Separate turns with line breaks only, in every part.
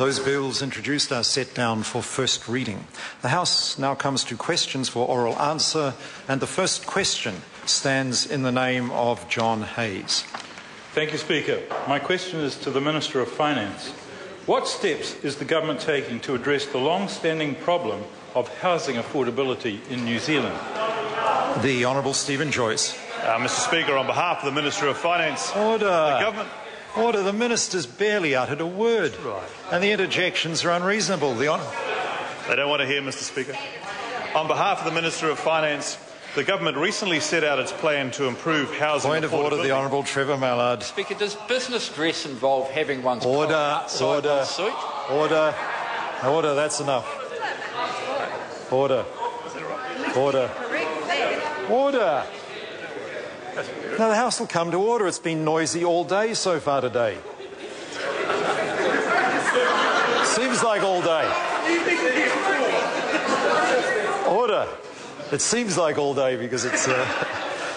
Those bills introduced are set down for first reading. The House now comes to questions for oral answer, and the first question stands in the name of John Hayes.
Thank you, Speaker. My question is to the Minister of Finance. What steps is the government taking to address the long-standing problem of housing affordability in New Zealand?
The Honourable Stephen Joyce.
Mr. Speaker, on behalf of the Minister of Finance,
Order.
The government...
Order. The Minister's barely uttered a word.
Right.
And the interjections are unreasonable.
They don't want to hear, Mr. Speaker. On behalf of the Minister of Finance, the government recently set out its plan to improve housing affordability.
Point of order, the Honourable Trevor Mallard.
Speaker, does business dress involve having one's
Order.
outside one's suit?
Order. Order. That's enough. Order. Order. Order. Now the House will come to order. It's been noisy all day so far today. Seems like all day. Order. It seems like all day because it's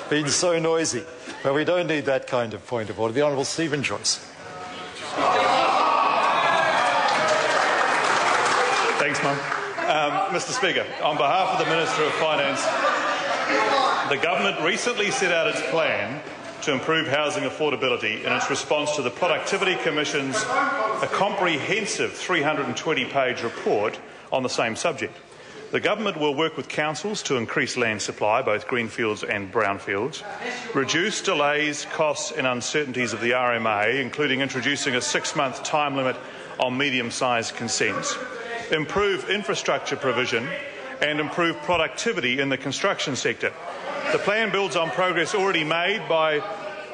been so noisy. But we don't need that kind of point of order. The Honourable Stephen Joyce.
Thanks, Mum. Mr. Speaker, on behalf of the Minister of Finance, the government recently set out its plan to improve housing affordability in its response to the Productivity Commission's a comprehensive 320-page report on the same subject. The government will work with councils to increase land supply, both greenfields and brownfields, reduce delays, costs and uncertainties of the RMA, including introducing a 6-month time limit on medium-sized consents, improve infrastructure provision and improve productivity in the construction sector. The plan builds on progress already made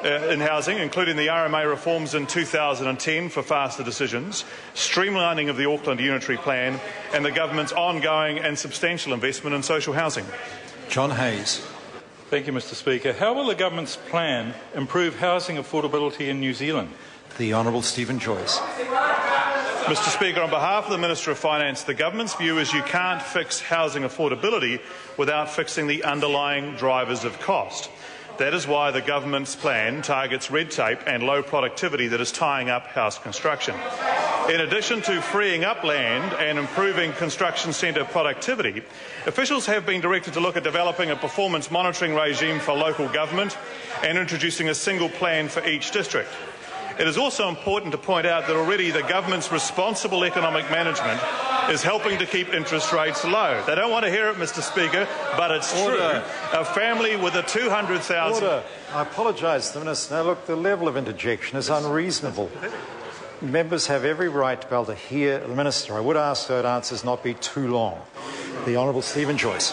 in housing, including the RMA reforms in 2010 for faster decisions, streamlining of the Auckland Unitary Plan and the government's ongoing and substantial investment in social housing.
John Hayes.
Thank you, Mr. Speaker. How will the government's plan improve housing affordability in New Zealand?
The Honourable Stephen Joyce.
Mr. Speaker, on behalf of the Minister of Finance, the government's view is you can't fix housing affordability without fixing the underlying drivers of cost. That is why the government's plan targets red tape and low productivity that is tying up house construction. In addition to freeing up land and improving construction centre productivity, officials have been directed to look at developing a performance monitoring regime for local government and introducing a single plan for each district. It is also important to point out that already the government's responsible economic management is helping to keep interest rates low. They don't want to hear it, Mr. Speaker, but it's true. A family with a 200,000...
Order. I apologise to the Minister. Now, look, the level of interjection is unreasonable. Members have every right to be able to hear the Minister. I would ask that answers not be too long. The Honourable Stephen Joyce.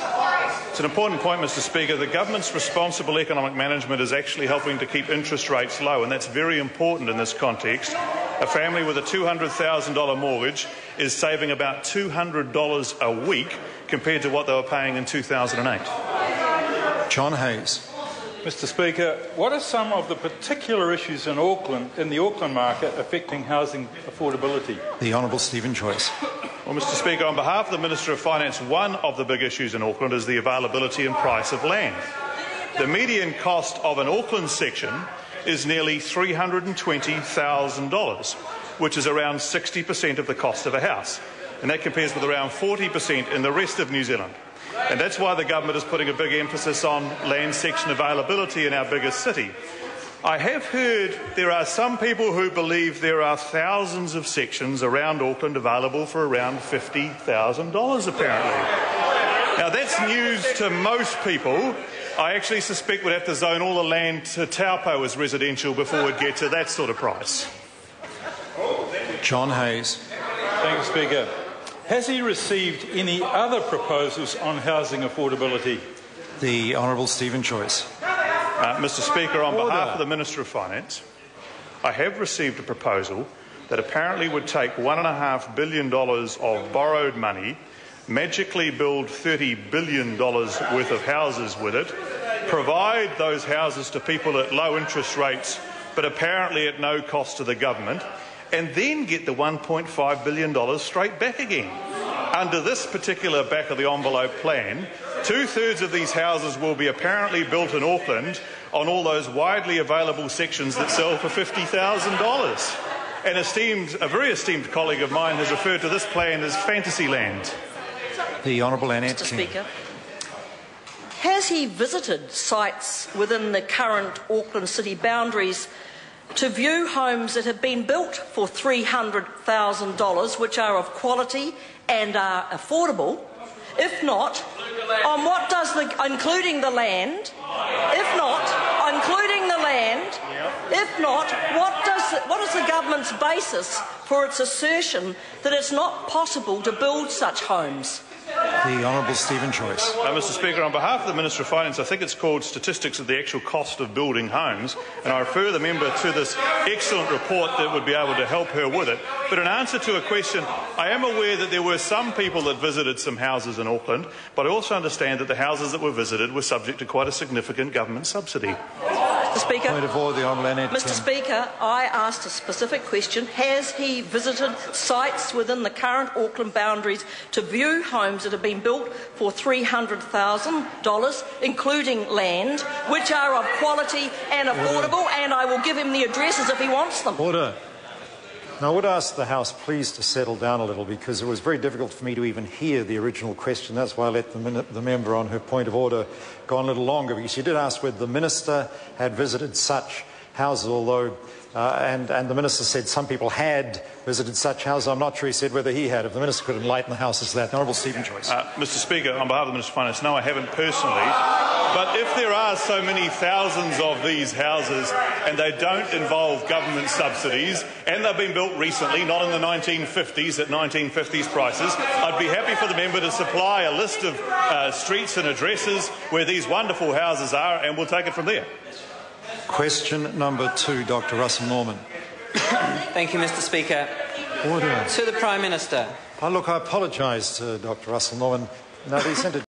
It's an important point, Mr. Speaker. The government's responsible economic management is actually helping to keep interest rates low, and that's very important in this context. A family with a $200,000 mortgage is saving about $200 a week compared to what they were paying in 2008.
John Hayes.
Mr. Speaker, what are some of the particular issues in the Auckland market affecting housing affordability?
The Honourable Stephen Joyce.
Well, Mr. Speaker, on behalf of the Minister of Finance, one of the big issues in Auckland is the availability and price of land. The median cost of an Auckland section is nearly $320,000, which is around 60% of the cost of a house. And that compares with around 40% in the rest of New Zealand. And that's why the government is putting a big emphasis on land section availability in our biggest city. I have heard there are some people who believe there are thousands of sections around Auckland available for around $50,000 apparently. Now that's news to most people. I actually suspect we'd have to zone all the land to Taupo as residential before we'd get to that sort of price.
John Hayes.
Thank you, Speaker. Has he received any other proposals on housing affordability?
The Honourable Stephen Joyce.
Mr. Speaker, on behalf of the Minister of Finance, I have received a proposal that apparently would take $1.5 billion of borrowed money, magically build $30 billion worth of houses with it, provide those houses to people at low interest rates, but apparently at no cost to the government, and then get the $1.5 billion straight back again. Under this particular back-of-the-envelope plan, 2/3 of these houses will be apparently built in Auckland on all those widely available sections that sell for $50,000. a very esteemed colleague of mine has referred to this plan as fantasy land.
The Honourable Annette
Mr.
King.
Speaker, has he visited sites within the current Auckland city boundaries to view homes that have been built for $300,000, which are of quality and are affordable? If not, on what does including the land? If not, including the land. If not, what is the government's basis for its assertion that it's not possible to build such homes?
The Honourable Stephen Joyce.
Mr. Speaker, on behalf of the Minister of Finance, I think it's called Statistics of the Actual Cost of Building Homes, and I refer the member to this excellent report that would be able to help her with it. But in answer to a question, I am aware that there were some people that visited some houses in Auckland, but I also understand that the houses that were visited were subject to quite a significant government subsidy.
Mr. Speaker,
Point of order, the Honourable Annette
Mr.
King.
Speaker, I asked a specific question. Has he visited sites within the current Auckland boundaries to view homes that have been built for $300,000, including land, which are of quality and affordable? And I will give him the addresses if he wants them.
Order. Now, I would ask the House please to settle down a little, because it was very difficult for me to even hear the original question. That's why I let the member on her point of order go on a little longer, because she did ask whether the minister had visited such houses, although and the minister said some people had visited such houses. I'm not sure he said whether he had. If the minister could enlighten the House as to that. The Honourable Stephen Joyce.
Mr. Speaker, on behalf of the Minister of Finance, no, I haven't personally. But if there are so many thousands of these houses and they don't involve government subsidies and they've been built recently, not in the 1950s at 1950s prices, I'd be happy for the member to supply a list of streets and addresses where these wonderful houses are, and we'll take it from there.
Question number 2, Dr. Russell Norman.
Thank you, Mr. Speaker.
Order.
To the Prime Minister.
Look, I apologise to Dr. Russell Norman. Now, he sent a